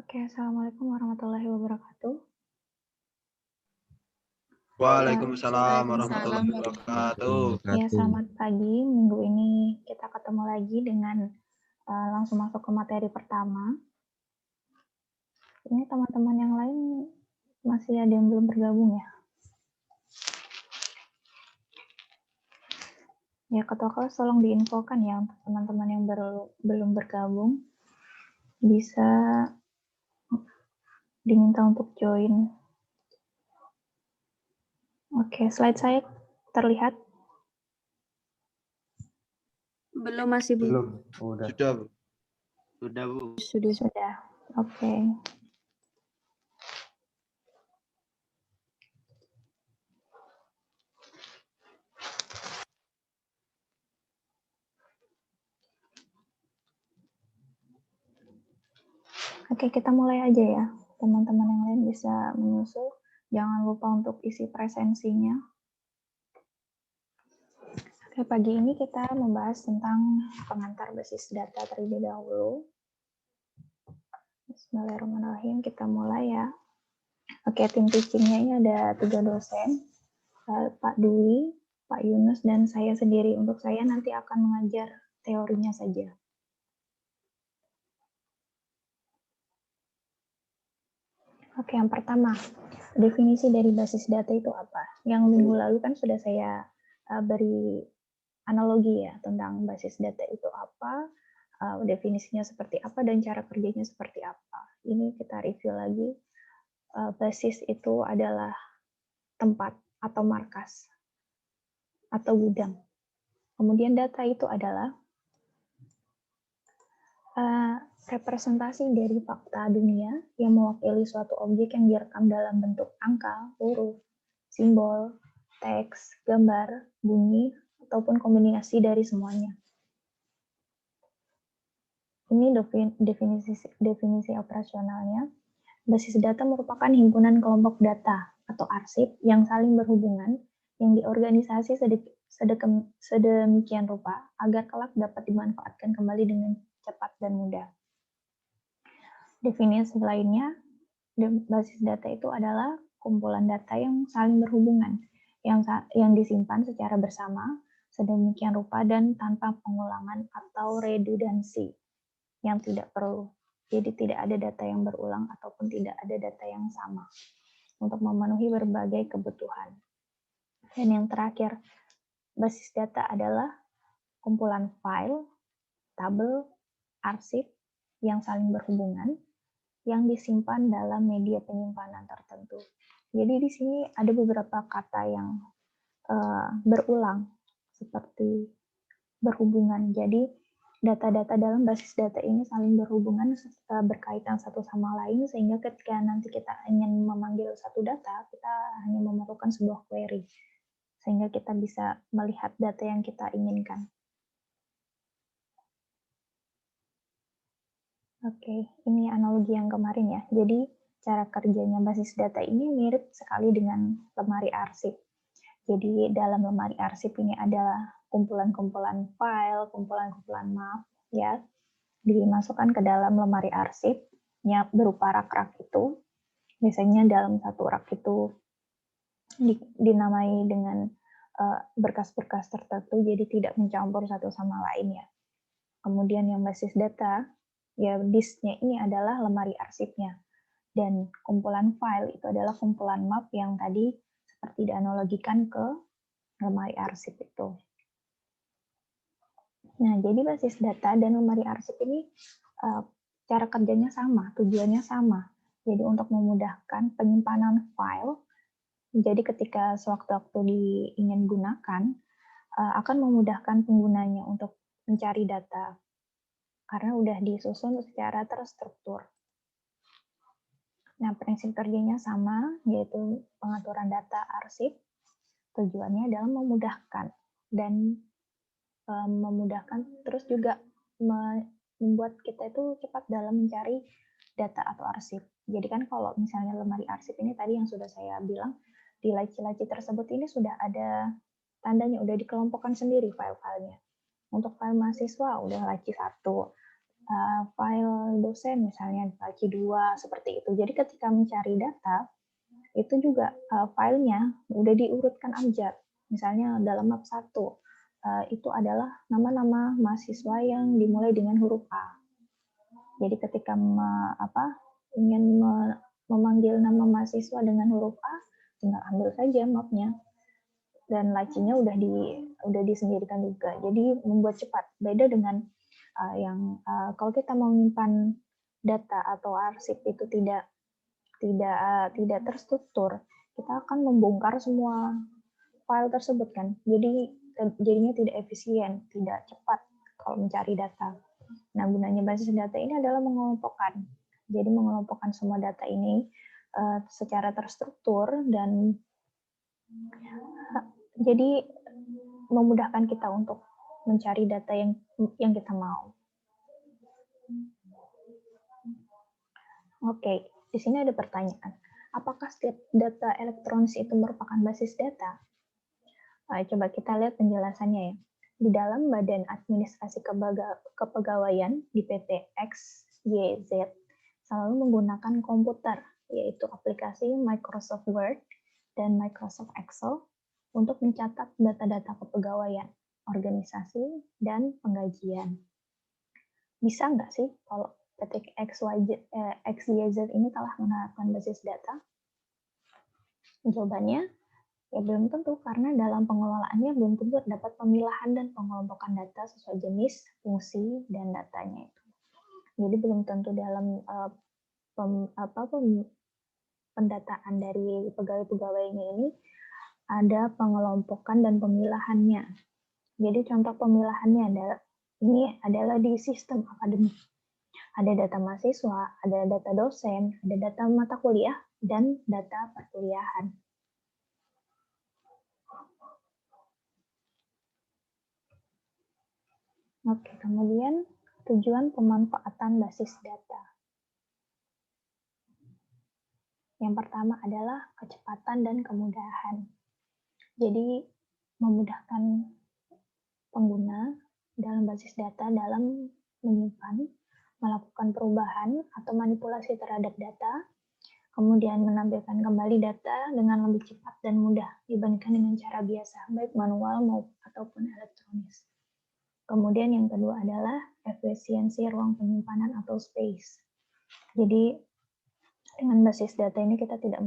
Oke, Assalamualaikum warahmatullahi wabarakatuh. Waalaikumsalam warahmatullahi wabarakatuh. Ya, selamat pagi. Minggu ini kita ketemu lagi dengan langsung masuk ke materi pertama. Ini teman-teman yang lain masih ada yang belum bergabung ya? Ya, ketua kelas tolong diinfokan ya untuk teman-teman yang belum bergabung. Bisa diminta untuk join. Oke, slide saya terlihat? Belum, masih belum. Sudah, Bu. Sudah, Bu. Sudah. Oke. Oke, kita mulai aja ya. Teman-teman yang lain bisa menyusul. Jangan lupa untuk isi presensinya. Oke, pagi ini kita membahas tentang pengantar basis data terlebih dahulu. Bismillahirrahmanirrahim, kita mulai ya. Oke, tim teachingnya ini ada 3 dosen, Pak Dwi, Pak Yunus, dan saya sendiri. Untuk saya nanti akan mengajar teorinya saja. Oke, yang pertama, definisi dari basis data itu apa? Yang minggu lalu kan sudah saya beri analogi ya tentang basis data itu apa, definisinya seperti apa, dan cara kerjanya seperti apa. Ini kita review lagi. Basis itu adalah tempat atau markas atau gudang. Kemudian data itu adalah representasi dari fakta dunia yang mewakili suatu objek yang direkam dalam bentuk angka, huruf, simbol, teks, gambar, bunyi, ataupun kombinasi dari semuanya. Ini definisi operasionalnya. Basis data merupakan himpunan kelompok data atau arsip yang saling berhubungan yang diorganisasi sedemikian rupa agar kelak dapat dimanfaatkan kembali dengan cepat dan mudah. Definisi lainnya, basis data itu adalah kumpulan data yang saling berhubungan, yang disimpan secara bersama, sedemikian rupa dan tanpa pengulangan atau redundansi yang tidak perlu. Jadi tidak ada data yang berulang ataupun tidak ada data yang sama untuk memenuhi berbagai kebutuhan. Dan yang terakhir, basis data adalah kumpulan file, tabel, arsip yang saling berhubungan yang disimpan dalam media penyimpanan tertentu. Jadi di sini ada beberapa kata yang berulang seperti berhubungan. Jadi data-data dalam basis data ini saling berhubungan, berkaitan satu sama lain, sehingga ketika nanti kita ingin memanggil satu data, kita hanya memerlukan sebuah query, sehingga kita bisa melihat data yang kita inginkan. Oke, ini analogi yang kemarin ya. Jadi cara kerjanya basis data ini mirip sekali dengan lemari arsip. Jadi dalam lemari arsip ini ada kumpulan-kumpulan file, kumpulan-kumpulan map, ya, dimasukkan ke dalam lemari arsipnya berupa rak-rak itu. Biasanya dalam satu rak itu dinamai dengan berkas-berkas tertentu, jadi tidak mencampur satu sama lain ya. Kemudian yang basis data, ya disknya ini adalah lemari arsipnya. Dan kumpulan file itu adalah kumpulan map yang tadi seperti dianalogikan ke lemari arsip itu. Nah, jadi basis data dan lemari arsip ini cara kerjanya sama, tujuannya sama. Jadi untuk memudahkan penyimpanan file, jadi ketika sewaktu-waktu ingin gunakan, akan memudahkan penggunanya untuk mencari data, karena udah disusun secara terstruktur. Nah, prinsip kerjanya sama, yaitu pengaturan data arsip. Tujuannya adalah memudahkan dan memudahkan, terus juga membuat kita itu cepat dalam mencari data atau arsip. Jadi kan kalau misalnya lemari arsip ini tadi yang sudah saya bilang, di laci-laci tersebut ini sudah ada tandanya, udah dikelompokkan sendiri file-filenya. Untuk file mahasiswa udah laci 1, file dosen misalnya bagi 2 seperti itu. Jadi ketika mencari data itu juga filenya udah diurutkan abjad. Misalnya dalam map 1 itu adalah nama-nama mahasiswa yang dimulai dengan huruf A. Jadi ketika ingin memanggil nama mahasiswa dengan huruf A, tinggal ambil saja mapnya. Dan lacinya udah disendirikan juga. Jadi membuat cepat. Beda dengan kalau kita mau menyimpan data atau arsip itu tidak terstruktur, kita akan membongkar semua file tersebut kan. Jadinya tidak efisien, tidak cepat kalau mencari data. Nah, gunanya basis data ini adalah mengelompokkan. Jadi mengelompokkan semua data ini secara terstruktur dan jadi memudahkan kita untuk mencari data yang kita mau. Oke, di sini ada pertanyaan. Apakah setiap data elektronis itu merupakan basis data? Coba kita lihat penjelasannya ya. Di dalam Badan Administrasi Kepegawaian di PT XYZ selalu menggunakan komputer, yaitu aplikasi Microsoft Word dan Microsoft Excel untuk mencatat data-data kepegawaian, organisasi, dan penggajian. Bisa nggak sih kalau PT XYZ ini telah menerapkan basis data? Jawabannya, ya belum tentu, karena dalam pengelolaannya belum tentu dapat pemilahan dan pengelompokan data sesuai jenis, fungsi, dan datanya itu. Jadi belum tentu dalam pendataan dari pegawai-pegawainya ini ada pengelompokan dan pemilahannya. Jadi contoh pemilahannya adalah di sistem akademik. Ada data mahasiswa, ada data dosen, ada data mata kuliah, dan data perkuliahan. Oke, kemudian tujuan pemanfaatan basis data. Yang pertama adalah kecepatan dan kemudahan. Jadi memudahkan pengguna dalam basis data dalam menyimpan, melakukan perubahan atau manipulasi terhadap data, kemudian menampilkan kembali data dengan lebih cepat dan mudah dibandingkan dengan cara biasa, baik manual ataupun elektronis. Kemudian yang kedua adalah efisiensi ruang penyimpanan atau space. Jadi dengan basis data ini kita tidak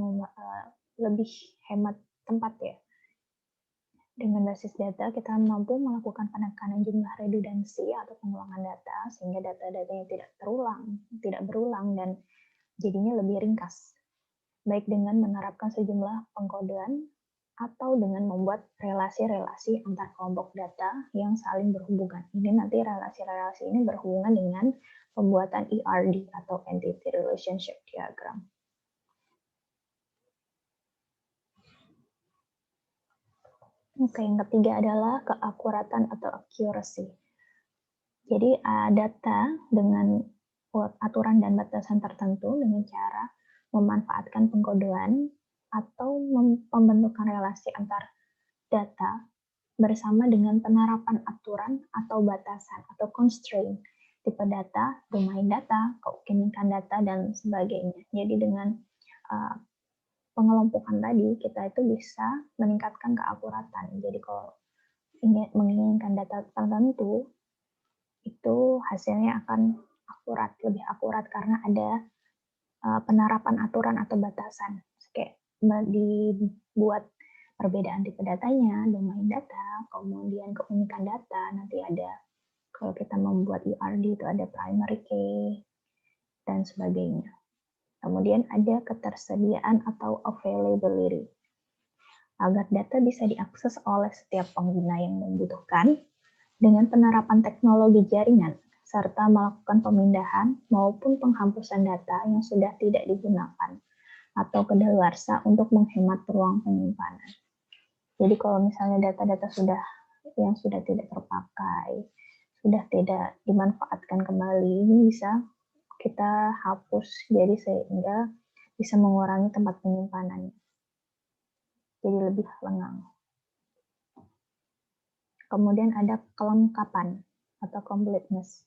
lebih hemat tempat ya. Dengan basis data kita mampu melakukan penekanan jumlah redundansi atau pengulangan data sehingga data-datanya tidak berulang dan jadinya lebih ringkas. Baik dengan menerapkan sejumlah pengkodean atau dengan membuat relasi-relasi antar kelompok data yang saling berhubungan. Ini nanti relasi-relasi ini berhubungan dengan pembuatan ERD atau Entity Relationship Diagram. Oke, yang ketiga adalah keakuratan atau accuracy. Jadi data dengan aturan dan batasan tertentu dengan cara memanfaatkan pengkodean atau pembentukan relasi antar data bersama dengan penerapan aturan atau batasan atau constraint, tipe data, domain data, keunikan data, dan sebagainya. Jadi dengan pengelompokan tadi, kita itu bisa meningkatkan keakuratan. Jadi kalau menginginkan data tertentu, itu hasilnya akan lebih akurat karena ada penerapan aturan atau batasan. Kayak dibuat perbedaan tipe datanya, domain data, kemudian keunikan data, nanti ada kalau kita membuat ERD itu ada primary key, dan sebagainya. Kemudian ada ketersediaan atau availability. Agar data bisa diakses oleh setiap pengguna yang membutuhkan dengan penerapan teknologi jaringan, serta melakukan pemindahan maupun penghapusan data yang sudah tidak digunakan atau kedaluarsa untuk menghemat ruang penyimpanan. Jadi kalau misalnya data-data yang sudah tidak terpakai, sudah tidak dimanfaatkan kembali, ini bisa kita hapus, jadi sehingga bisa mengurangi tempat penyimpanannya. Jadi lebih lengang. Kemudian ada kelengkapan atau completeness.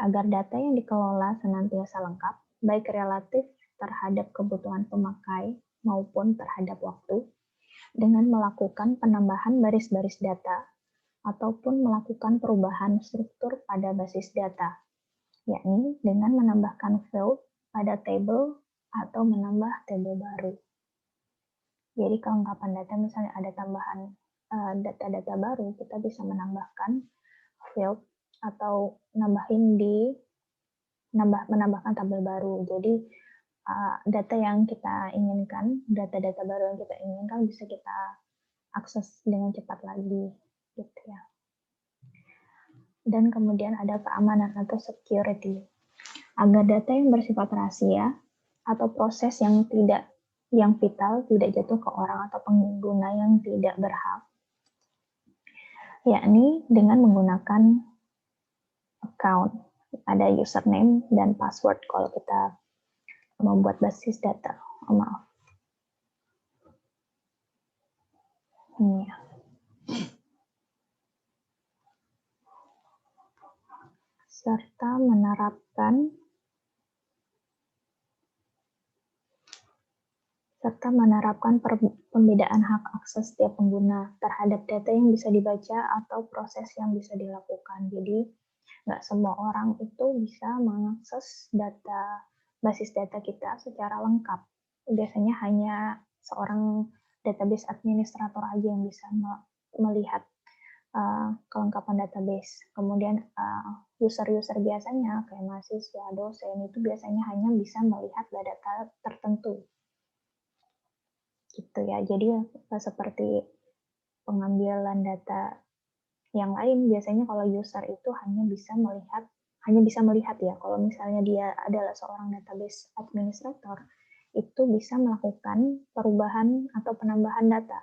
agar data yang dikelola senantiasa lengkap, baik relatif terhadap kebutuhan pemakai maupun terhadap waktu, dengan melakukan penambahan baris-baris data ataupun melakukan perubahan struktur pada basis data, yakni dengan menambahkan field pada table atau menambah table baru. Jadi kelengkapan data, misalnya ada tambahan data-data baru, kita bisa menambahkan field atau menambahkan tabel baru. Jadi data yang kita inginkan, data-data baru yang kita inginkan bisa kita akses dengan cepat lagi, gitu ya. Dan kemudian ada keamanan atau security. Agar data yang bersifat rahasia atau proses yang vital tidak jatuh ke orang atau pengguna yang tidak berhak, yakni dengan menggunakan account, ada username dan password kalau kita membuat basis data. Maaf. Ini ya. Serta menerapkan pembedaan hak akses setiap pengguna terhadap data yang bisa dibaca atau proses yang bisa dilakukan. Jadi, nggak semua orang itu bisa mengakses basis data kita secara lengkap. Biasanya hanya seorang database administrator aja yang bisa melihat kelengkapan database. Kemudian user-user biasanya kayak mahasiswa, dosen itu biasanya hanya bisa melihat data tertentu. Gitu ya. Jadi seperti pengambilan data yang lain, biasanya kalau user itu hanya bisa melihat ya. Kalau misalnya dia adalah seorang database administrator, itu bisa melakukan perubahan atau penambahan data.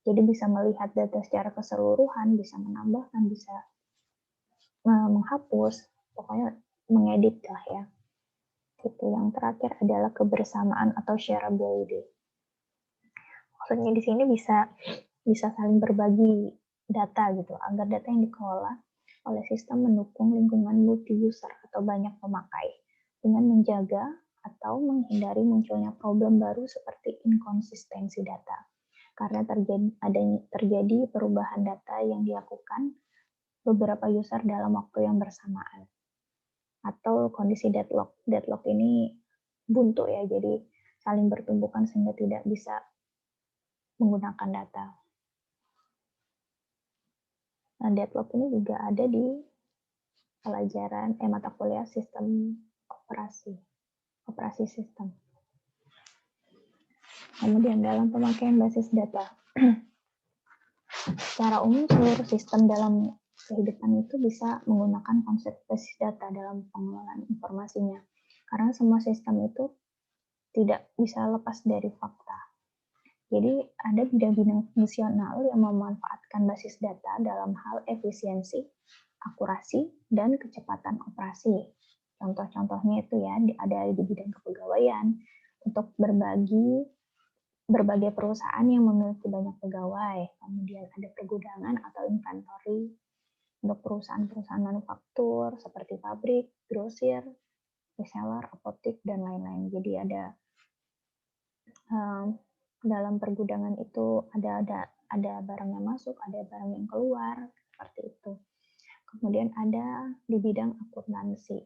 Jadi bisa melihat data secara keseluruhan, bisa menambahkan, bisa menghapus, pokoknya mengedit lah ya. Itu yang terakhir adalah kebersamaan atau shareability. Maksudnya di sini bisa saling berbagi data gitu, agar data yang dikelola oleh sistem mendukung lingkungan multi-user atau banyak pemakai dengan menjaga atau menghindari munculnya problem baru seperti inkonsistensi data. Karena terjadi perubahan data yang dilakukan beberapa user dalam waktu yang bersamaan. Atau kondisi deadlock. Deadlock ini buntu ya, jadi saling bertumbukan sehingga tidak bisa menggunakan data. Nah, deadlock ini juga ada di pelajaran mata kuliah sistem operasi sistem. Kemudian dalam pemakaian basis data, secara umum seluruh sistem dalam kehidupan itu bisa menggunakan konsep basis data dalam pengelolaan informasinya. Karena semua sistem itu tidak bisa lepas dari fakta. Jadi ada bidang-bidang fungsional yang memanfaatkan basis data dalam hal efisiensi, akurasi, dan kecepatan operasi. Contoh-contohnya itu ya, ada di bidang kepegawaian, untuk berbagai perusahaan yang memiliki banyak pegawai. Kemudian ada pergudangan atau inventory untuk perusahaan-perusahaan manufaktur seperti pabrik, grosir, reseller, apotek, dan lain-lain. Jadi ada dalam pergudangan itu ada barang yang masuk, ada barang yang keluar, seperti itu. Kemudian ada di bidang akuntansi,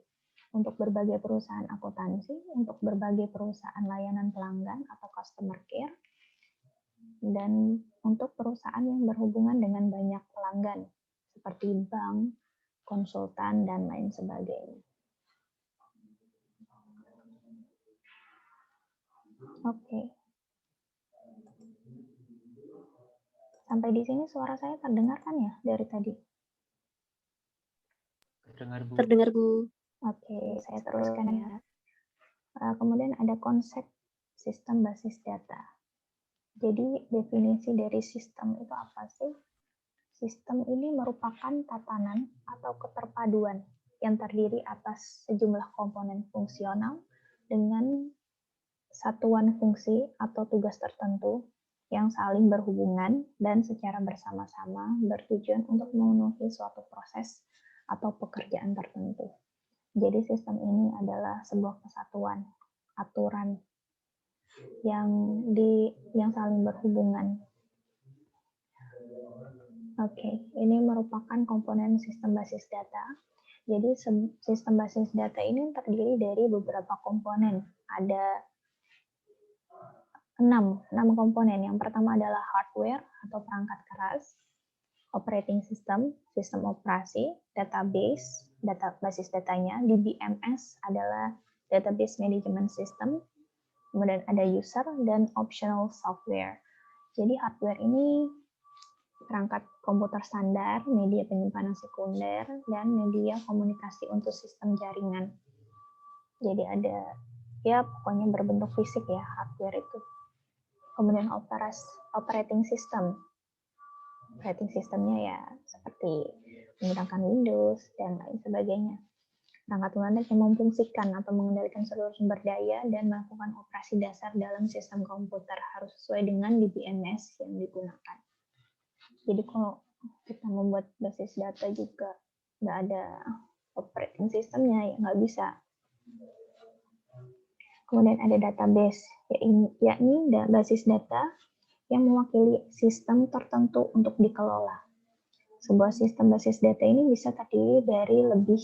untuk berbagai perusahaan akuntansi, untuk berbagai perusahaan layanan pelanggan atau customer care, dan untuk perusahaan yang berhubungan dengan banyak pelanggan, seperti bank, konsultan, dan lain sebagainya. Oke. Sampai di sini suara saya terdengar kan ya dari tadi? Terdengar, Bu. Oke, saya teruskan ya. Kemudian ada konsep sistem basis data. Jadi definisi dari sistem itu apa sih? Sistem ini merupakan tatanan atau keterpaduan yang terdiri atas sejumlah komponen fungsional dengan satuan fungsi atau tugas tertentu yang saling berhubungan dan secara bersama-sama bertujuan untuk memenuhi suatu proses atau pekerjaan tertentu. Jadi sistem ini adalah sebuah kesatuan, aturan yang saling berhubungan. Oke, ini merupakan komponen sistem basis data. Jadi sistem basis data ini terdiri dari beberapa komponen. Ada 6 komponen. Yang pertama adalah hardware atau perangkat keras, operating system, sistem operasi, database, basis datanya, DBMS adalah database management system, kemudian ada user dan optional software. Jadi hardware ini perangkat komputer standar, media penyimpanan sekunder, dan media komunikasi untuk sistem jaringan. Jadi ada, ya pokoknya berbentuk fisik ya hardware itu. Kemudian operating system. Operating systemnya ya seperti menggunakan Windows dan lain sebagainya. Perangkat lunak yang memfungsikan atau mengendalikan seluruh sumber daya dan melakukan operasi dasar dalam sistem komputer harus sesuai dengan DBMS yang digunakan. Jadi kalau kita membuat basis data juga nggak ada operating systemnya, ya nggak bisa. Kemudian ada database, yakni basis data yang mewakili sistem tertentu untuk dikelola. Sebuah sistem basis data ini bisa terdiri dari lebih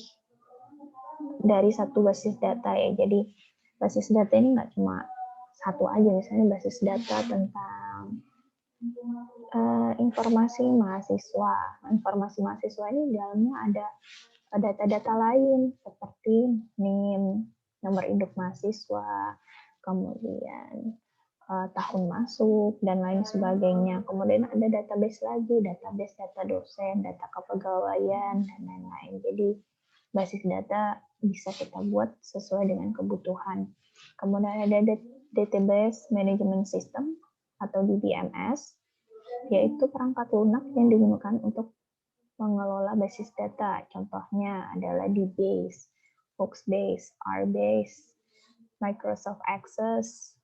dari satu basis data ya. Jadi basis data ini nggak cuma satu aja, misalnya basis data tentang informasi mahasiswa. Informasi mahasiswa ini di dalamnya ada data-data lain seperti NIM, nomor induk mahasiswa, kemudian tahun masuk, dan lain sebagainya. Kemudian ada database lagi, database data dosen, data kepegawaian, dan lain-lain. Jadi basis data bisa kita buat sesuai dengan kebutuhan. Kemudian ada database management system atau DBMS, yaitu perangkat lunak yang digunakan untuk mengelola basis data. Contohnya adalah DBase, Foxbase, RBase, Microsoft Access,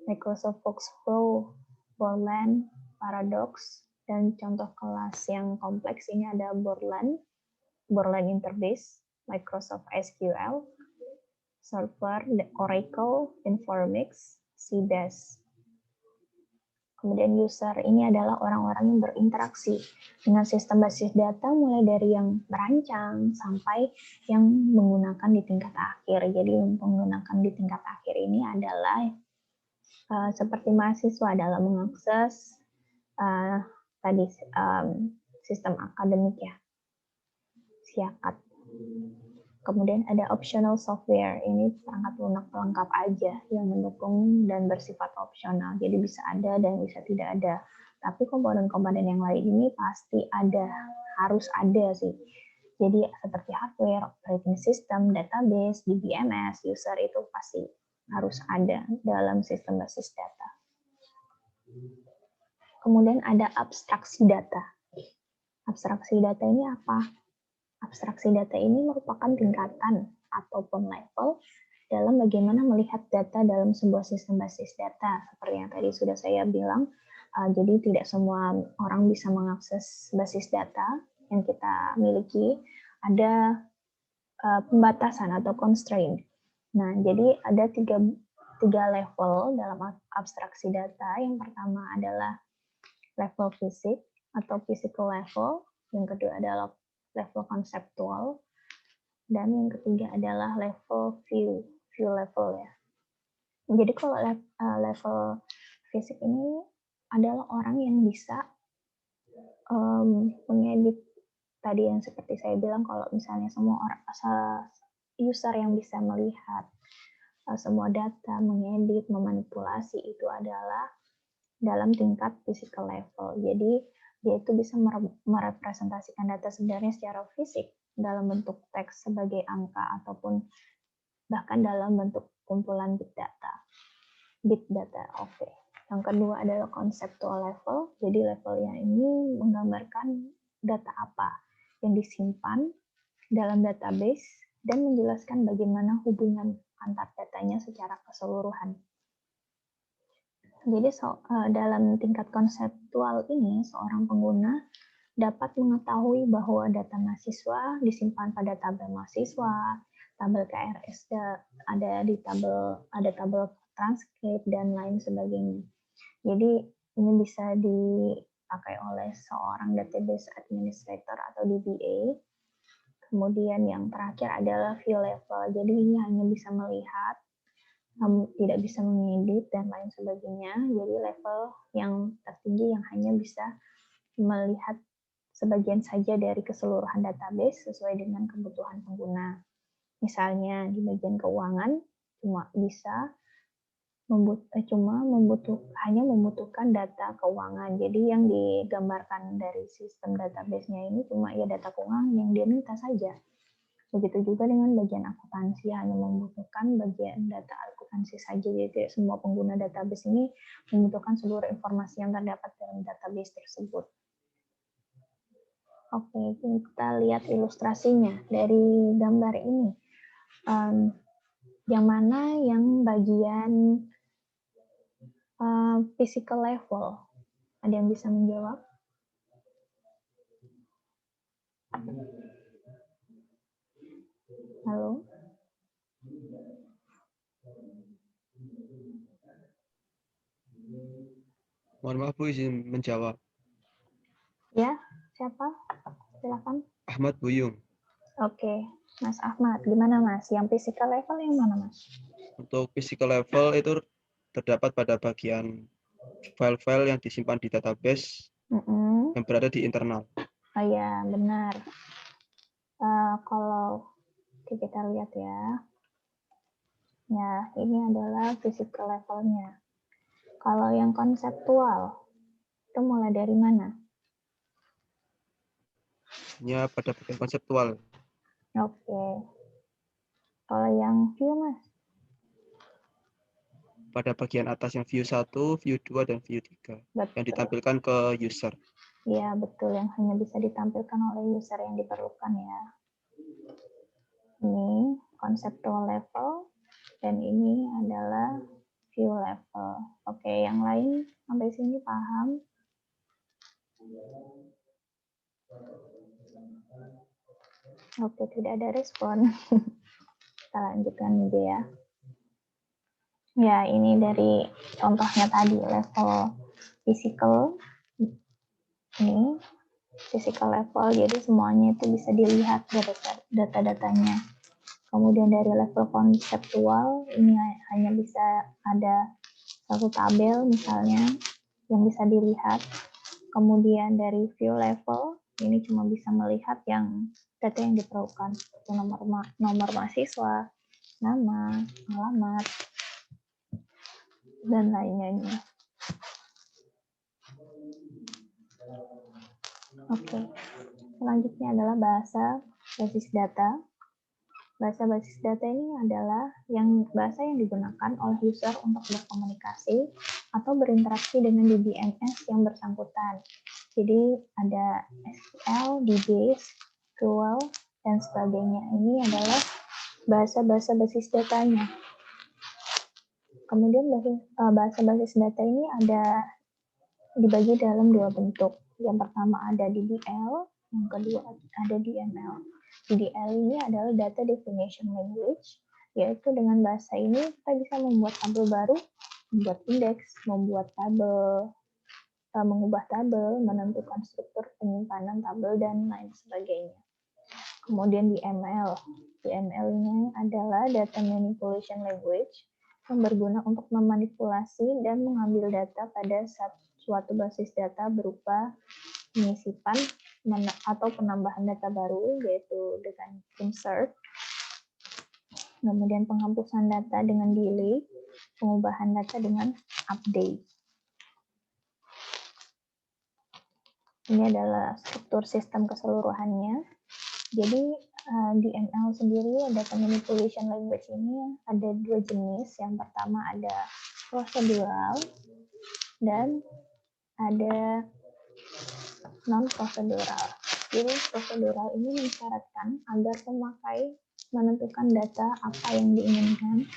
Microsoft Fox Pro, Borland, Paradox, dan contoh kelas yang kompleks ini ada Borland Interbase, Microsoft SQL, Server, Oracle, Informix, CBase. Kemudian user ini adalah orang-orang yang berinteraksi dengan sistem basis data mulai dari yang merancang sampai yang menggunakan di tingkat akhir. Jadi yang menggunakan di tingkat akhir ini adalah seperti mahasiswa dalam mengakses sistem akademik ya, SIAKAT. Kemudian ada optional software, ini perangkat lunak pelengkap aja yang mendukung dan bersifat opsional, jadi bisa ada dan bisa tidak ada. Tapi komponen-komponen yang lain ini pasti ada, harus ada sih. Jadi seperti hardware, operating system, database, DBMS, user itu pasti harus ada dalam sistem basis data. Kemudian ada abstraksi data. Abstraksi data ini apa? Abstraksi data ini merupakan tingkatan ataupun level dalam bagaimana melihat data dalam sebuah sistem basis data. Seperti yang tadi sudah saya bilang, jadi tidak semua orang bisa mengakses basis data yang kita miliki. Ada pembatasan atau constraint. Nah, jadi ada tiga level dalam abstraksi data. Yang pertama adalah level fisik atau physical level. Yang kedua adalah level konseptual, dan yang ketiga adalah level view level ya. Jadi kalau level fisik ini adalah orang yang bisa mengedit tadi yang seperti saya bilang, kalau misalnya semua orang user yang bisa melihat semua data, mengedit, memanipulasi, itu adalah dalam tingkat physical level. Jadi dia itu bisa merepresentasikan data sebenarnya secara fisik dalam bentuk teks sebagai angka ataupun bahkan dalam bentuk kumpulan big data. Oke. Yang kedua adalah conceptual level. Jadi level yang ini menggambarkan data apa yang disimpan dalam database dan menjelaskan bagaimana hubungan antar datanya secara keseluruhan. Jadi dalam tingkat konseptual ini, seorang pengguna dapat mengetahui bahwa data mahasiswa disimpan pada tabel mahasiswa, tabel KRS, ada tabel transkrip dan lain sebagainya. Jadi ini bisa dipakai oleh seorang database administrator atau DBA. Kemudian yang terakhir adalah view level. Jadi ini hanya bisa melihat, tidak bisa mengedit dan lain sebagainya. Jadi level yang tertinggi yang hanya bisa melihat sebagian saja dari keseluruhan database sesuai dengan kebutuhan pengguna. Misalnya di bagian keuangan hanya membutuhkan data keuangan. Jadi yang digambarkan dari sistem database-nya ini cuma ya data keuangan yang dia minta saja. Begitu juga dengan bagian akuntansi, hanya membutuhkan bagian data akuntansi saja. Jadi semua pengguna database ini membutuhkan seluruh informasi yang terdapat dalam database tersebut. Oke, kita lihat ilustrasinya dari gambar ini. Yang mana yang bagian physical level? Ada yang bisa menjawab? Halo? Mohon maaf Bu, izin menjawab. Ya, siapa? Silakan. Ahmad Buyung. Oke, Mas Ahmad, gimana Mas? Yang physical level yang mana Mas? Untuk physical level itu terdapat pada bagian file-file yang disimpan di database yang berada di internal. Oh ya, benar. Kalau kita lihat ya, ini adalah physical levelnya. Kalau yang konseptual, itu mulai dari mana? Ya, pada bagian konseptual. Oke. Kalau yang view, Mas? Pada bagian atas yang view 1, view 2, dan view 3. Betul. Yang ditampilkan ke user. Iya, betul. Yang hanya bisa ditampilkan oleh user yang diperlukan ya. Ini konseptual level, dan ini adalah view level. Oke, yang lain sampai sini paham? Oke, tidak ada respon. Kita lanjutkan aja ya. Ya, ini dari contohnya tadi, level physical. Ini physical level, jadi semuanya itu bisa dilihat data-datanya. Kemudian dari level konseptual, ini hanya bisa ada satu tabel misalnya yang bisa dilihat. Kemudian dari view level, ini cuma bisa melihat yang data yang diperlukan, seperti nomor mahasiswa, nama, alamat, dan lain-lainnya. Oke, selanjutnya adalah bahasa basis data. Bahasa basis data ini adalah bahasa yang digunakan oleh user untuk berkomunikasi atau berinteraksi dengan DBMS yang bersangkutan. Jadi ada SQL, DBase, SQL, dan sebagainya. Ini adalah bahasa-bahasa basis datanya. Kemudian bahasa basis data ini ada dibagi dalam dua bentuk. Yang pertama ada DDL, yang kedua ada DML. DDL ini adalah Data Definition Language, yaitu dengan bahasa ini kita bisa membuat tabel baru, membuat indeks, membuat tabel, mengubah tabel, menentukan struktur penyimpanan tabel, dan lain sebagainya. Kemudian DML. DML ini adalah Data Manipulation Language, yang berguna untuk memanipulasi dan mengambil data pada suatu basis data berupa penyisipan atau penambahan data baru, yaitu dengan insert, kemudian penghapusan data dengan delete, pengubahan data dengan update. Ini adalah struktur sistem keseluruhannya. Jadi DML sendiri, Data Manipulation Language ini ada dua jenis. Yang pertama ada procedural dan ada non-procedural. Jadi prosedural ini mensyaratkan agar pemakai menentukan data apa yang diinginkan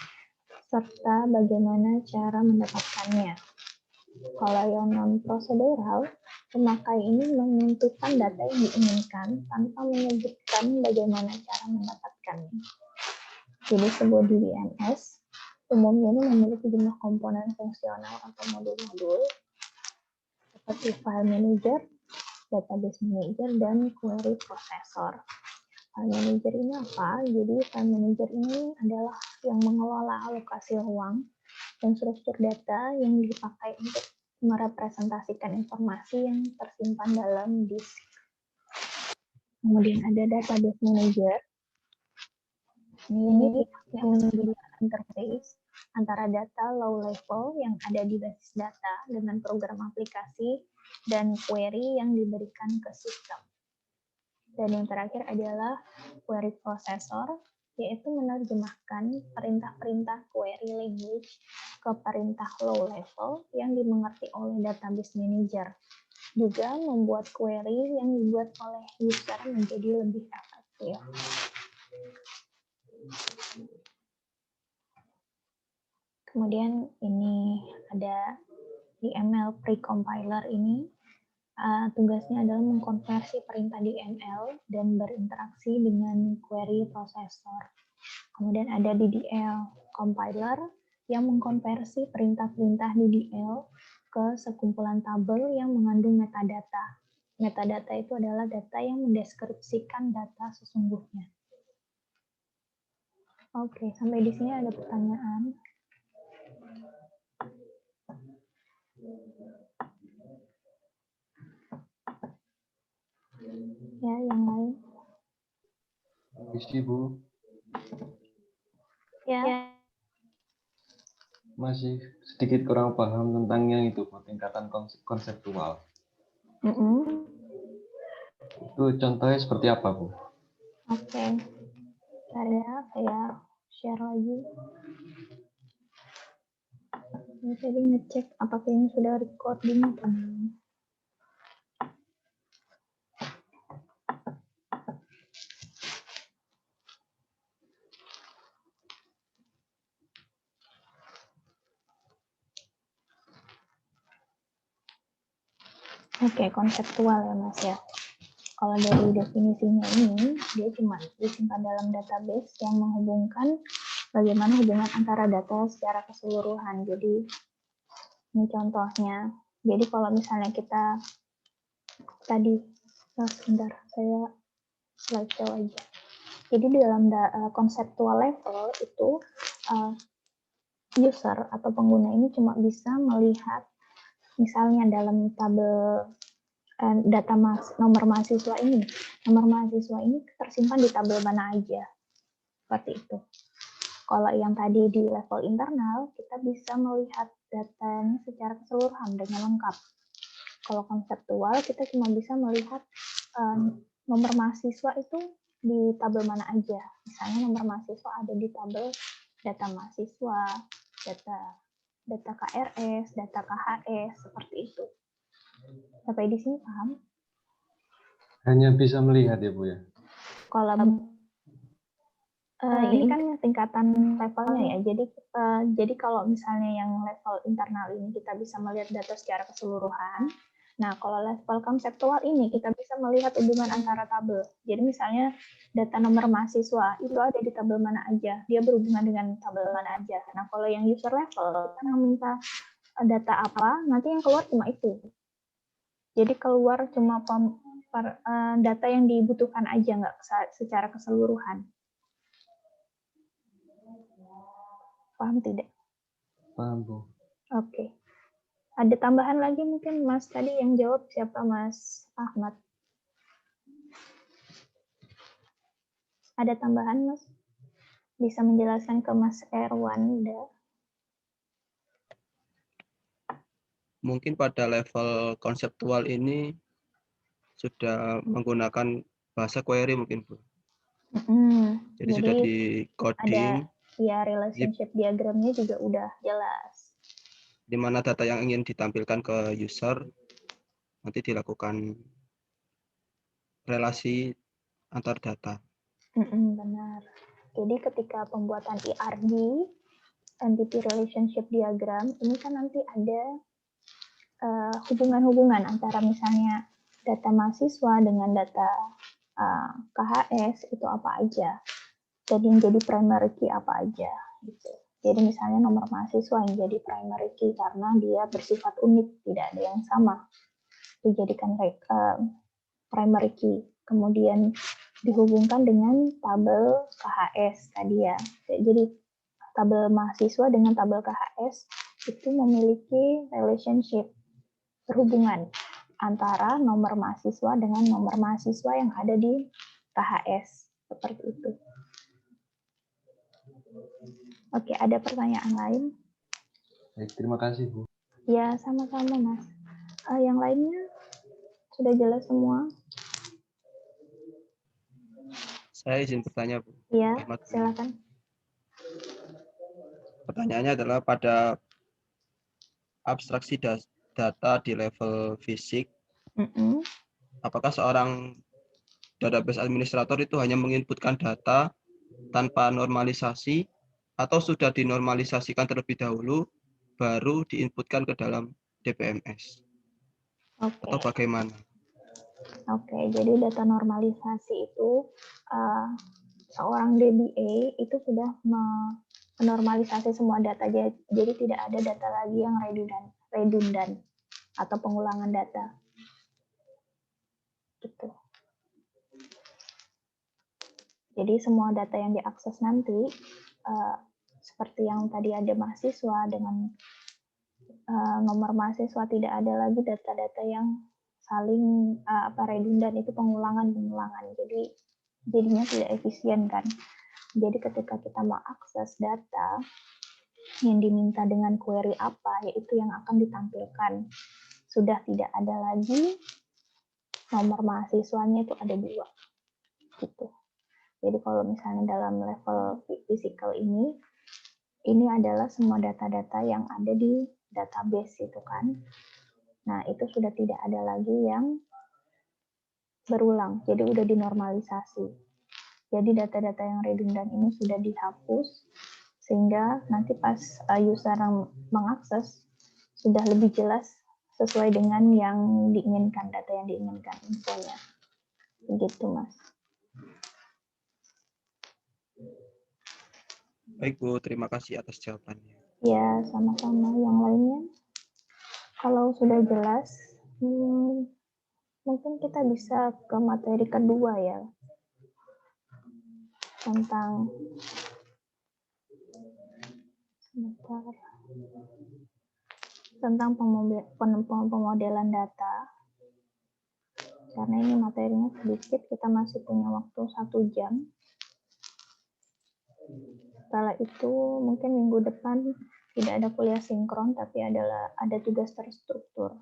serta bagaimana cara mendapatkannya. Kalau yang non-prosedural, pemakai ini menentukan data yang diinginkan tanpa menyebutkan bagaimana cara mendapatkannya. Jadi sebuah DBMS umumnya ini memiliki jumlah komponen fungsional atau modul-modul seperti file manager, database manager, dan query processor. File manager ini apa? Jadi file manager ini adalah yang mengelola alokasi ruang dan struktur data yang dipakai untuk merepresentasikan informasi yang tersimpan dalam disk. Kemudian ada database manager. Ini yang menyediakan interface antara data low level yang ada di basis data dengan program aplikasi dan query yang diberikan ke sistem. Dan yang terakhir adalah query processor, yaitu menerjemahkan perintah-perintah query language ke perintah low level yang dimengerti oleh database manager. Juga membuat query yang dibuat oleh user menjadi lebih efektif. Kemudian ini ada DML precompiler ini. Tugasnya adalah mengkonversi perintah DML dan berinteraksi dengan query processor. Kemudian ada DDL compiler yang mengkonversi perintah-perintah DDL ke sekumpulan tabel yang mengandung metadata. Metadata itu adalah data yang mendeskripsikan data sesungguhnya. Oke, sampai di sini ada pertanyaan. Ya, yang lain. Isi, Bu. Ya. Masih sedikit kurang paham tentang yang itu, Bu, tingkatan konseptual. Itu contohnya seperti apa, Bu? Oke. Saya share lagi. Ini tadi ngecek apakah ini sudah recording apa belum. Oke, konseptual ya Mas ya. Kalau dari definisinya ini, dia cuma disimpan dalam database yang menghubungkan bagaimana hubungan antara data secara keseluruhan. Jadi, ini contohnya. Jadi kalau misalnya kita tadi, sebentar, saya slideshow aja. Jadi di dalam konseptual level itu, user atau pengguna ini cuma bisa melihat, misalnya dalam tabel data nomor mahasiswa ini tersimpan di tabel mana aja, seperti itu. Kalau yang tadi di level internal, kita bisa melihat datanya secara keseluruhan dengan lengkap. Kalau konseptual, kita cuma bisa melihat nomor mahasiswa itu di tabel mana aja. Misalnya nomor mahasiswa ada di tabel data mahasiswa, data KRS, data KHS, seperti itu. Sampai di sini paham? Hanya bisa melihat ya, Bu ya? Kalau ini kan tingkatan levelnya ya. Jadi kalau misalnya yang level internal ini kita bisa melihat data secara keseluruhan. Nah, kalau level konseptual ini kita bisa melihat hubungan antara tabel. Jadi misalnya data nomor mahasiswa itu ada di tabel mana aja, dia berhubungan dengan tabel mana aja. Nah, kalau yang user level kita meminta data apa, nanti yang keluar cuma itu. Jadi keluar cuma data yang dibutuhkan aja, nggak secara keseluruhan. Paham tidak? Paham, Bu. Oke. Ada tambahan lagi mungkin Mas tadi yang jawab siapa, Mas Ahmad? Ada tambahan, Mas? Bisa menjelaskan ke Mas Erwanda? Mungkin pada level konseptual ini sudah menggunakan bahasa query mungkin, Bu. Jadi sudah di coding. Ada ya relationship diagramnya juga udah jelas. Di mana data yang ingin ditampilkan ke user nanti dilakukan relasi antar data. Benar. Jadi ketika pembuatan ERD, Entity Relationship Diagram, ini kan nanti ada hubungan-hubungan antara misalnya data mahasiswa dengan data KHS itu apa aja. jadi yang jadi primary key apa aja gitu. Jadi misalnya nomor mahasiswa yang jadi primary key karena dia bersifat unik, tidak ada yang sama, dijadikan primary key. Kemudian dihubungkan dengan tabel KHS tadi ya. Jadi tabel mahasiswa dengan tabel KHS itu memiliki relationship, berhubungan antara nomor mahasiswa dengan nomor mahasiswa yang ada di KHS. Seperti itu. Oke, ada pertanyaan lain? Baik, terima kasih, Bu. Ya, sama-sama, Mas. Yang lainnya sudah jelas semua? Saya izin bertanya, Bu. Ya, silakan. Pertanyaannya adalah pada abstraksi data di level fisik, apakah seorang database administrator itu hanya menginputkan data tanpa normalisasi atau sudah dinormalisasikan terlebih dahulu baru diinputkan ke dalam DBMS? Atau bagaimana? Oke, jadi data normalisasi itu seorang DBA itu sudah menormalisasi semua data, jadi tidak ada data lagi yang redundan atau pengulangan data. Gitu. Jadi semua data yang diakses nanti, seperti yang tadi ada mahasiswa dengan nomor mahasiswa, tidak ada lagi data-data yang saling redundan, itu pengulangan. Jadi jadinya tidak efisien kan. Jadi ketika kita mau akses data yang diminta dengan query apa, yaitu yang akan ditampilkan. Sudah tidak ada lagi nomor mahasiswanya itu ada 2. Gitu. Jadi kalau misalnya dalam level physical ini adalah semua data-data yang ada di database itu kan. Nah, itu sudah tidak ada lagi yang berulang. Jadi udah dinormalisasi. Jadi data-data yang redundan ini sudah dihapus sehingga nanti pas user mengakses sudah lebih jelas sesuai dengan yang diinginkan, data yang diinginkan infonya. Begitu, Mas. Baik, Bu. Terima kasih atas jawabannya. Ya, sama-sama. Yang lainnya? Kalau sudah jelas, mungkin kita bisa ke materi kedua ya. Tentang pemodelan data. Karena ini materinya sedikit, kita masih punya waktu 1 jam. Setelah itu mungkin minggu depan tidak ada kuliah sinkron, tapi ada tugas terstruktur.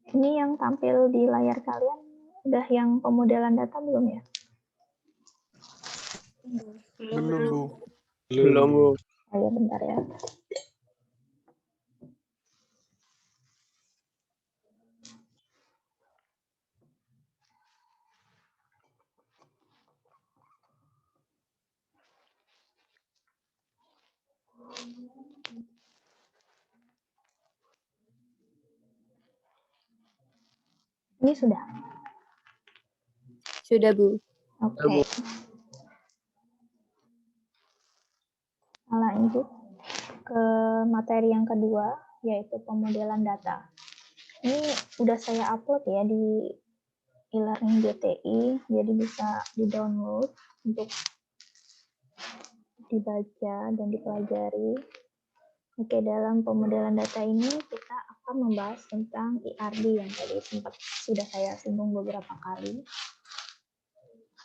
Ini yang tampil di layar kalian udah yang pemodelan data belum ya? Belum, Bu. Belum, Bu. Ayo bentar ya. Ini sudah? Sudah, Bu. Oke. Lanjut ke materi yang kedua, yaitu pemodelan data. Ini udah saya upload ya di e-learning GTI, jadi bisa di-download untuk dibaca dan dipelajari. Oke, dalam pemodelan data ini kita akan membahas tentang IRD yang tadi sempat sudah saya singgung beberapa kali.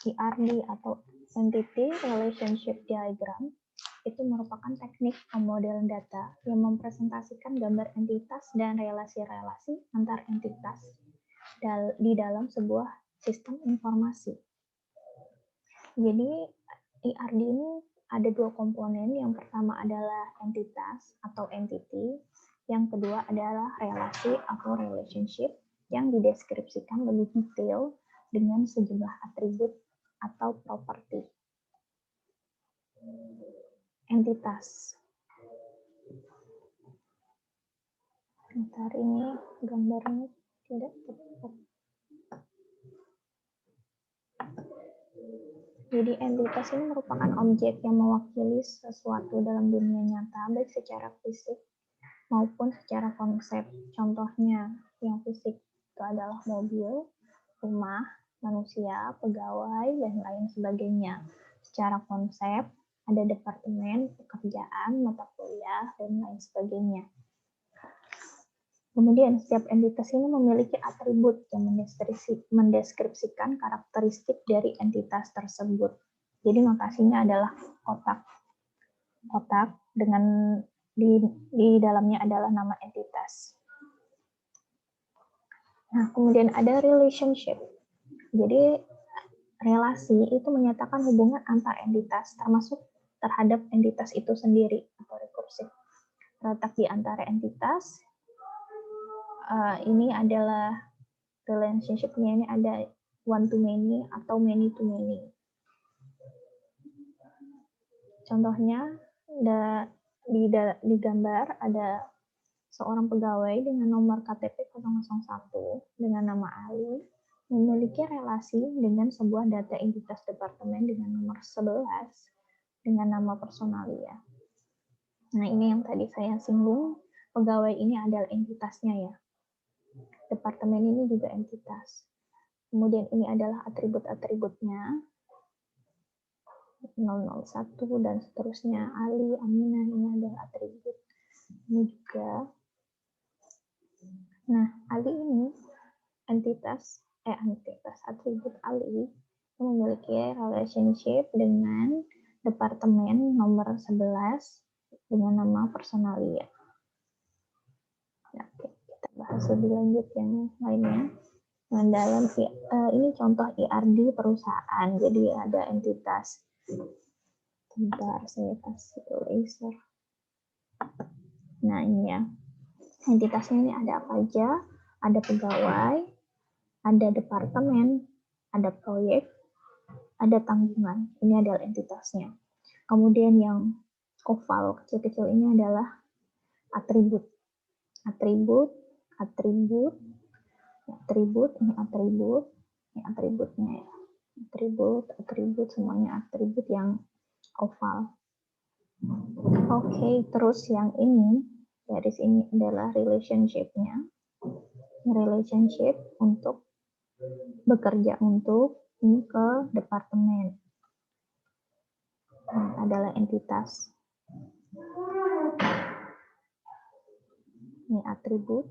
IRD atau Entity Relationship Diagram itu merupakan teknik pemodelan data yang mempresentasikan gambar entitas dan relasi-relasi antar entitas di dalam sebuah sistem informasi. Jadi IRD ini ada 2 komponen. Yang pertama adalah entitas atau entity, yang kedua adalah relasi atau relationship yang dideskripsikan lebih detail dengan sejumlah atribut atau properti. entitas. Bentar, ini gambarnya tidak tepat. Jadi entitas ini merupakan objek yang mewakili sesuatu dalam dunia nyata, baik secara fisik maupun secara konsep. Contohnya yang fisik itu adalah mobil, rumah, manusia, pegawai, dan lain sebagainya. Secara konsep ada departemen, pekerjaan, mata kuliah, dan lain sebagainya. Kemudian setiap entitas ini memiliki atribut yang mendeskripsikan karakteristik dari entitas tersebut. Jadi notasinya adalah kotak. Kotak dengan di dalamnya adalah nama entitas. Nah, kemudian ada relationship. Jadi relasi itu menyatakan hubungan antar entitas termasuk terhadap entitas itu sendiri atau rekursif. Terletak di antara entitas. Ini adalah relationship-nya, ini ada one to many atau many to many. Contohnya di gambar ada seorang pegawai dengan nomor KTP 001 dengan nama Ali memiliki relasi dengan sebuah data entitas departemen dengan nomor 11 dengan nama personalia. Nah, ini yang tadi saya singgung, pegawai ini adalah entitasnya ya. Departemen ini juga entitas. Kemudian ini adalah atribut-atributnya. 001 dan seterusnya. Ali, Aminah, ini adalah atribut. Ini juga. Nah, Ali ini atribut Ali yang memiliki relationship dengan departemen nomor 11 dengan nama personalia. Oke, kita bahas lebih lanjut yang lainnya. Nah, dalam ini contoh IRD perusahaan, jadi ada entitas. Bentar, saya kasih laser. Nah, ini ya. Entitasnya ini ada apa aja? Ada pegawai, ada departemen, ada proyek, ada tanggungan. Ini adalah entitasnya. Kemudian yang oval kecil-kecil ini adalah atribut. Atribut, ini atributnya ya. Atribut, semuanya atribut yang oval. Oke, terus yang ini, garis ini adalah relationship-nya. Relationship untuk bekerja untuk ini ke departemen. Nah, adalah entitas. Ini atribut.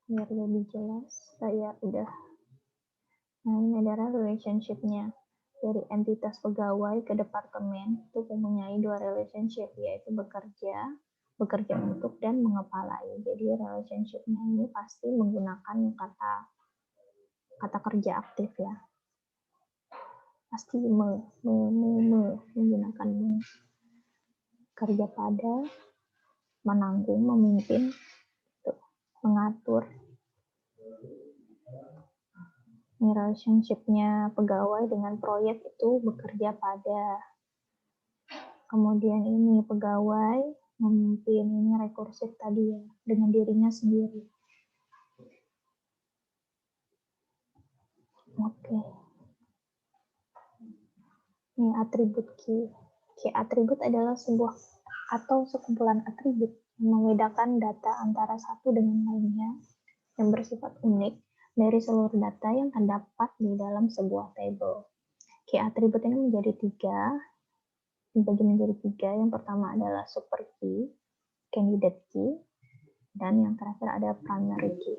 Biar lebih jelas, saya udah. Nah, ini adalah relationship-nya. Dari entitas pegawai ke departemen itu mempunyai dua relationship, yaitu bekerja untuk, dan mengepalai. Jadi relationship-nya ini pasti menggunakan kata kerja aktif ya. Pasti menggunakan kerja pada, menanggung, memimpin, mengatur. Ini relationship-nya pegawai dengan proyek itu bekerja pada. Kemudian ini pegawai memimpin, ini rekursif tadi ya, dengan dirinya sendiri. Oke. Ini atribut key. Key atribut adalah sebuah atau sekumpulan atribut yang membedakan data antara satu dengan lainnya yang bersifat unik dari seluruh data yang terdapat di dalam sebuah table. Key atribut ini dibagi menjadi tiga. Yang pertama adalah super key, candidate key, dan yang terakhir ada primary key.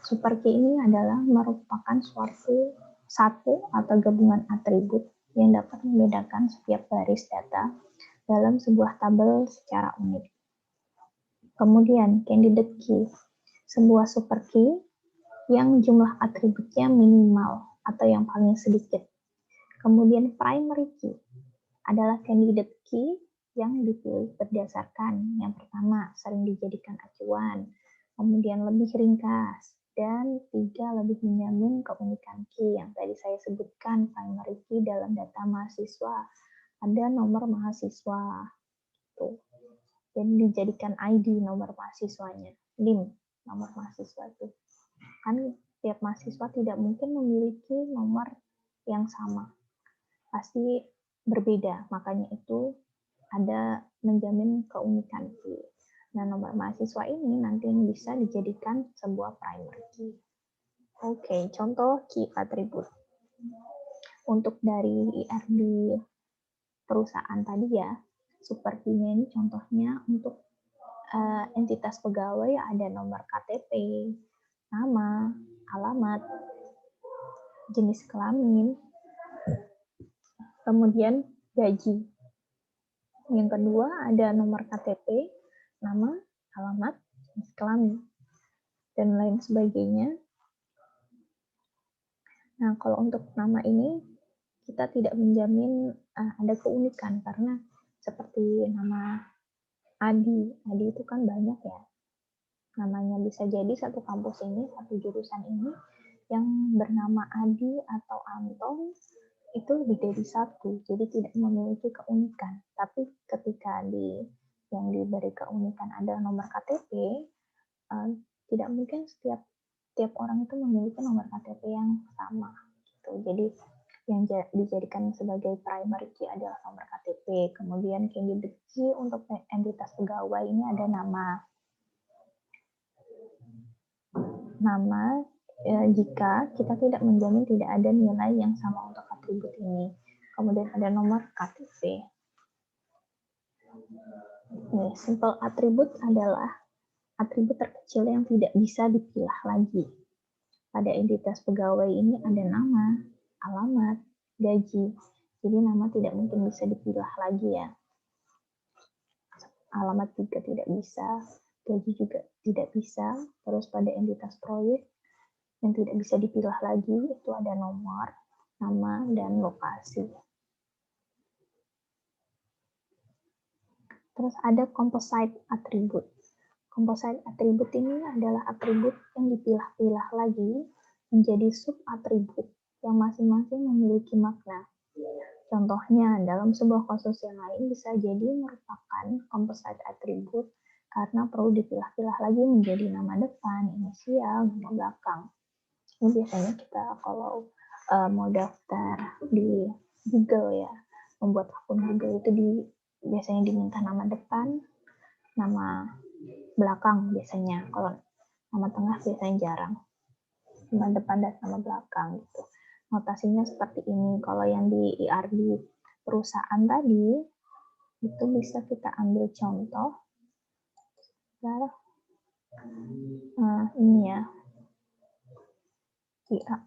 Super key ini adalah merupakan satu atau gabungan atribut yang dapat membedakan setiap baris data dalam sebuah tabel secara unik. Kemudian candidate key, sebuah super key yang jumlah atributnya minimal atau yang paling sedikit. Kemudian primary key adalah candidate key yang dipilih berdasarkan yang pertama sering dijadikan acuan, kemudian lebih ringkas, Dan 3, lebih menjamin keunikan key yang tadi saya sebutkan, primary key dalam data mahasiswa. Ada nomor mahasiswa, tuh. Dan dijadikan ID nomor mahasiswanya, NIM, nomor mahasiswa itu. Kan tiap mahasiswa tidak mungkin memiliki nomor yang sama, pasti berbeda, makanya itu ada menjamin keunikan key. Nah, nomor mahasiswa ini nanti yang bisa dijadikan sebuah primary key. Oke, contoh key atribut. Untuk dari IRD perusahaan tadi ya, super key-nya ini contohnya untuk entitas pegawai ada nomor KTP, nama, alamat, jenis kelamin, kemudian gaji. Yang kedua ada nomor KTP, nama, alamat, jenis kelamin, dan lain sebagainya. Nah, kalau untuk nama ini kita tidak menjamin ada keunikan karena seperti nama Adi itu kan banyak ya. Namanya bisa jadi satu kampus ini, satu jurusan ini yang bernama Adi atau Anton itu lebih dari satu, jadi tidak memiliki keunikan. Tapi ketika yang diberi keunikan adalah nomor KTP, tidak mungkin setiap orang itu memiliki nomor KTP yang sama. Gitu. Jadi yang dijadikan sebagai primary key adalah nomor KTP. Kemudian candidate key untuk entitas pegawai ini ada nama. Jika kita tidak menjamin tidak ada nilai yang sama untuk atribut ini. Kemudian ada nomor KTP. Nih, simple atribut adalah atribut terkecil yang tidak bisa dipilah lagi. Pada entitas pegawai ini ada nama, alamat, gaji. Jadi nama tidak mungkin bisa dipilah lagi ya. Alamat juga tidak bisa, gaji juga tidak bisa. Terus pada entitas proyek yang tidak bisa dipilah lagi itu ada nomor, nama, dan lokasi. Terus ada composite attribute. Composite attribute ini adalah atribut yang dipilah-pilah lagi menjadi sub-atribut yang masing-masing memiliki makna. Contohnya, dalam sebuah kasus yang lain bisa jadi merupakan composite attribute karena perlu dipilah-pilah lagi menjadi nama depan, inisial, nama belakang. Ini biasanya kita kalau mau daftar di Google ya, membuat akun Google itu biasanya diminta nama depan, nama belakang biasanya. Kalau nama tengah biasanya jarang. Nama depan dan nama belakang gitu. Notasinya seperti ini. Kalau yang di IRD perusahaan tadi itu bisa kita ambil contoh. Nah, ini ya.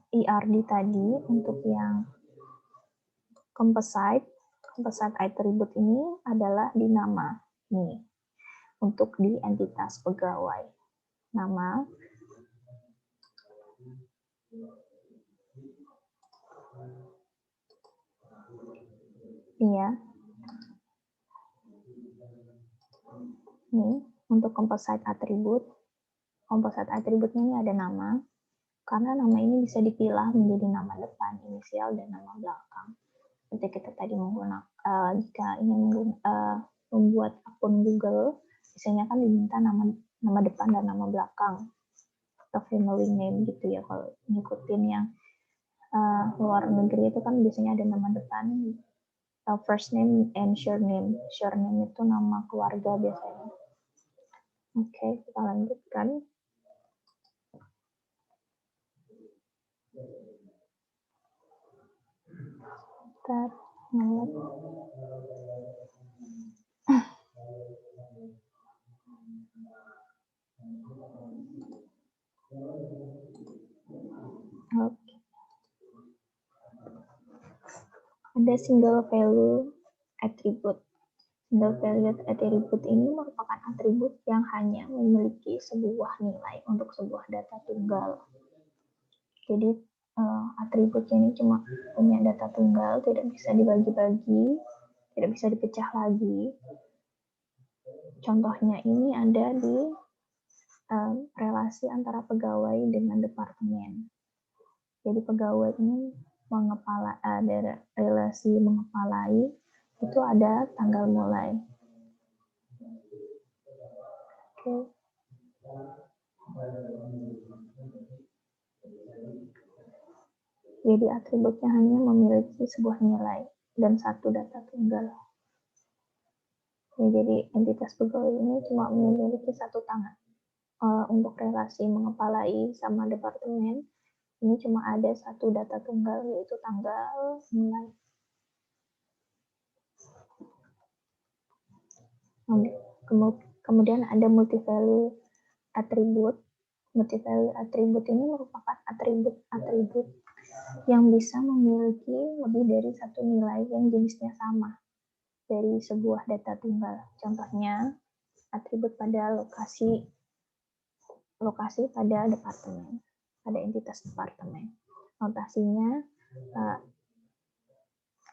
IRD tadi untuk yang composite attribute ini adalah di nama nih untuk di entitas pegawai nama, iya nih untuk composite attribute ini ada nama. Karena nama ini bisa dipilah menjadi nama depan, inisial, dan nama belakang. Seperti kita tadi menggunakan, jika ingin membuat akun Google, biasanya kan diminta nama depan dan nama belakang, atau family name gitu ya. Kalau ngikutin yang luar negeri itu kan biasanya ada nama depan, first name and surname. Surname itu nama keluarga biasanya. Oke, kita lanjutkan. Oke. Ada single value attribute. Single value attribute ini merupakan atribut yang hanya memiliki sebuah nilai untuk sebuah data tunggal. Jadi atributnya ini cuma punya data tunggal, tidak bisa dibagi-bagi, tidak bisa dipecah lagi. Contohnya ini ada di relasi antara pegawai dengan departemen. Jadi pegawai ini ada relasi mengepalai, itu ada tanggal mulai. Oke. Jadi atributnya hanya memiliki sebuah nilai dan satu data tunggal. Ya, jadi entitas pegawai ini cuma memiliki satu tangan. Untuk relasi mengepalai sama departemen, ini cuma ada satu data tunggal, yaitu tanggal mulai. Kemudian ada multi-value atribut. Multi-value atribut ini merupakan atribut-atribut yang bisa memiliki lebih dari satu nilai yang jenisnya sama dari sebuah data tunggal. Contohnya, atribut pada lokasi pada departemen, pada entitas departemen. Notasinya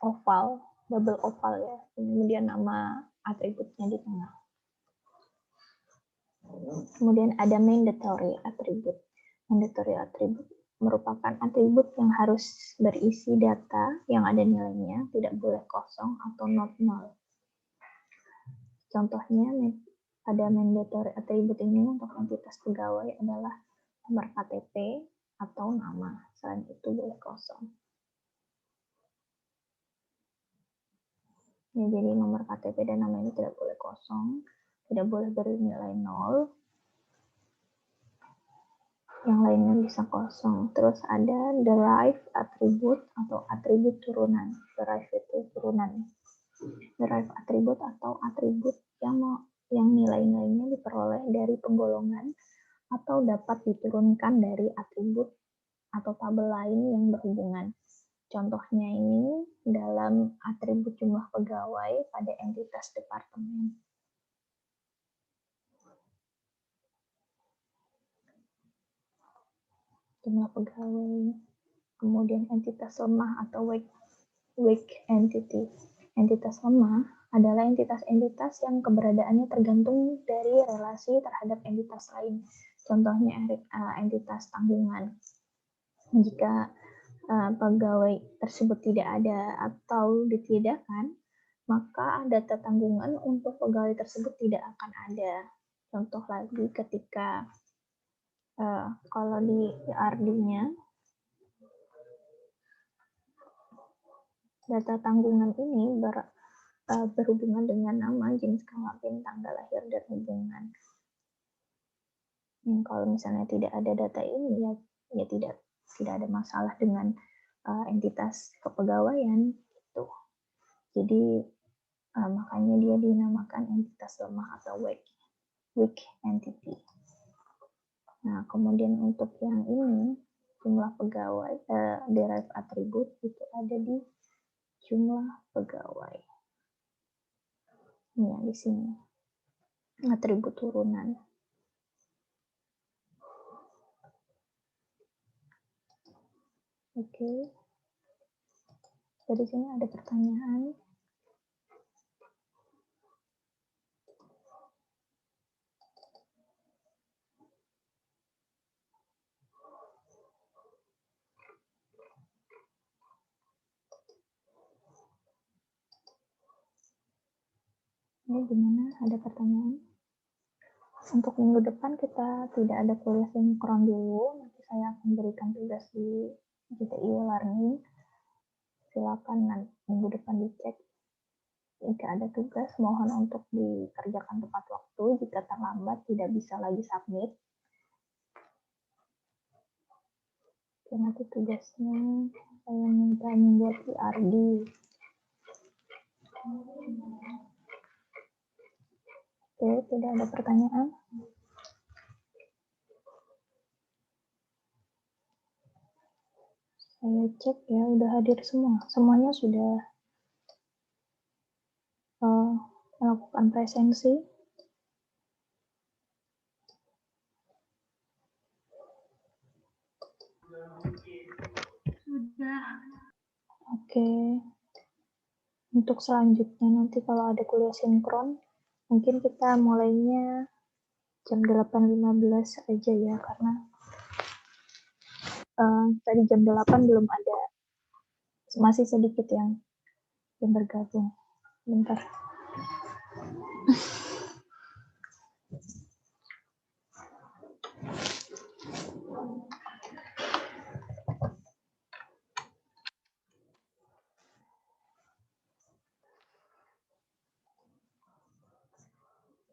oval, double oval ya. Kemudian nama atributnya di tengah. Kemudian ada mandatory atribut. Mandatory atribut merupakan atribut yang harus berisi data yang ada nilainya, tidak boleh kosong atau not null. Contohnya, pada mandatory atribut ini untuk entitas pegawai adalah nomor KTP atau nama. Selain itu boleh kosong. Ya, jadi nomor KTP dan nama ini tidak boleh kosong, tidak boleh bernilai 0. Yang lainnya bisa kosong. Terus ada derived atribut atau atribut turunan. Derived itu turunan. Derived atribut atau atribut yang nilai-nilainya diperoleh dari penggolongan atau dapat diturunkan dari atribut atau tabel lain yang berhubungan. Contohnya ini dalam atribut jumlah pegawai pada entitas departemen. Jumlah pegawai. Kemudian entitas lemah atau weak entity. Entitas lemah adalah entitas-entitas yang keberadaannya tergantung dari relasi terhadap entitas lain. Contohnya entitas tanggungan. Jika pegawai tersebut tidak ada atau ditiadakan, maka data tanggungan untuk pegawai tersebut tidak akan ada. Contoh lagi ketika kalau di ERD-nya, data tanggungan ini berhubungan dengan nama, jenis kelamin, tanggal lahir, dan hubungan. Kalau misalnya tidak ada data ini, ya tidak ada masalah dengan entitas kepegawaian. Gitu. Jadi makanya dia dinamakan entitas lemah atau weak entity. Nah, kemudian untuk yang ini, jumlah pegawai, derived atribut itu ada di jumlah pegawai. Ya, di sini. Atribut turunan. Oke. Dari sini ada pertanyaan. Ini gimana? Ada pertanyaan? Untuk minggu depan kita tidak ada kuliah sinkron dulu. Nanti saya akan berikan tugas di GTI Learning. Silakan nanti minggu depan dicek. Jika ada tugas, mohon untuk dikerjakan tepat waktu. Jika terlambat, tidak bisa lagi submit. Oke, nanti tugasnya saya minta membuat IRD. Oke, tidak ada pertanyaan. Saya cek ya, udah hadir semua. Semuanya sudah melakukan presensi. Sudah. Oke. Untuk selanjutnya nanti kalau ada kuliah sinkron, mungkin kita mulainya jam 8.15 aja ya, karena tadi jam 8 belum ada, masih sedikit yang bergabung. Bentar.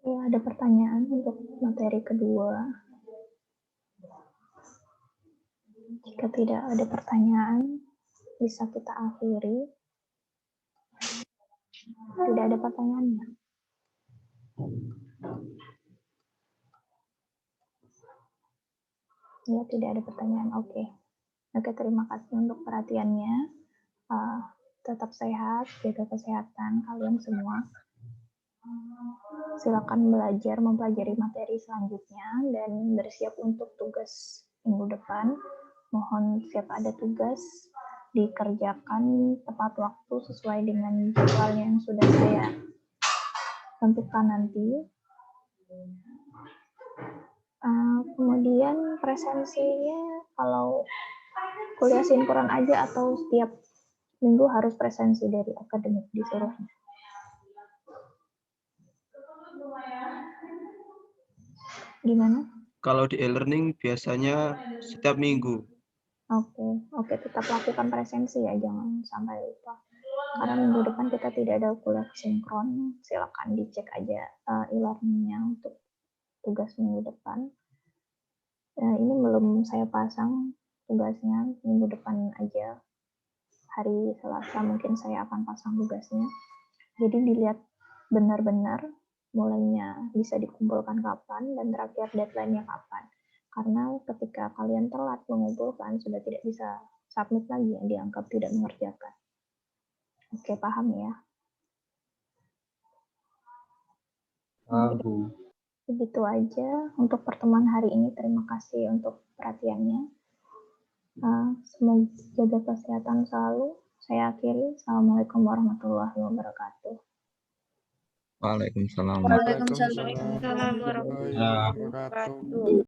Ya, ada pertanyaan untuk materi kedua. Jika tidak ada pertanyaan, bisa kita akhiri. Tidak ada pertanyaannya. Ya, tidak ada pertanyaan. Oke, terima kasih untuk perhatiannya. Tetap sehat, jaga kesehatan kalian semua. Silakan mempelajari materi selanjutnya dan bersiap untuk tugas minggu depan. Mohon siap ada tugas, dikerjakan tepat waktu sesuai dengan jadwalnya yang sudah saya tentukan nanti. Kemudian presensinya kalau kuliah sinkron aja atau setiap minggu harus presensi dari akademik disuruhnya? Gimana? Kalau di e-learning biasanya setiap minggu. Oke, tetap lakukan presensi ya, jangan sampai lupa. Karena minggu depan kita tidak ada kuliah sinkron, silakan dicek aja e-learningnya untuk tugas minggu depan. Ini belum saya pasang tugasnya, minggu depan aja. Hari Selasa mungkin saya akan pasang tugasnya. Jadi dilihat benar-benar mulainya bisa dikumpulkan kapan dan terakhir deadline-nya kapan. Karena ketika kalian telat mengumpulkan, sudah tidak bisa submit lagi, yang dianggap tidak mengerjakan. Oke, paham ya? Bu. Begitu aja untuk pertemuan hari ini. Terima kasih untuk perhatiannya. Semoga jaga kesehatan selalu. Saya akhiri. Assalamualaikum warahmatullahi wabarakatuh. Waalaikumsalam. Waalaikumsalam warahmatullahi wabarakatuh.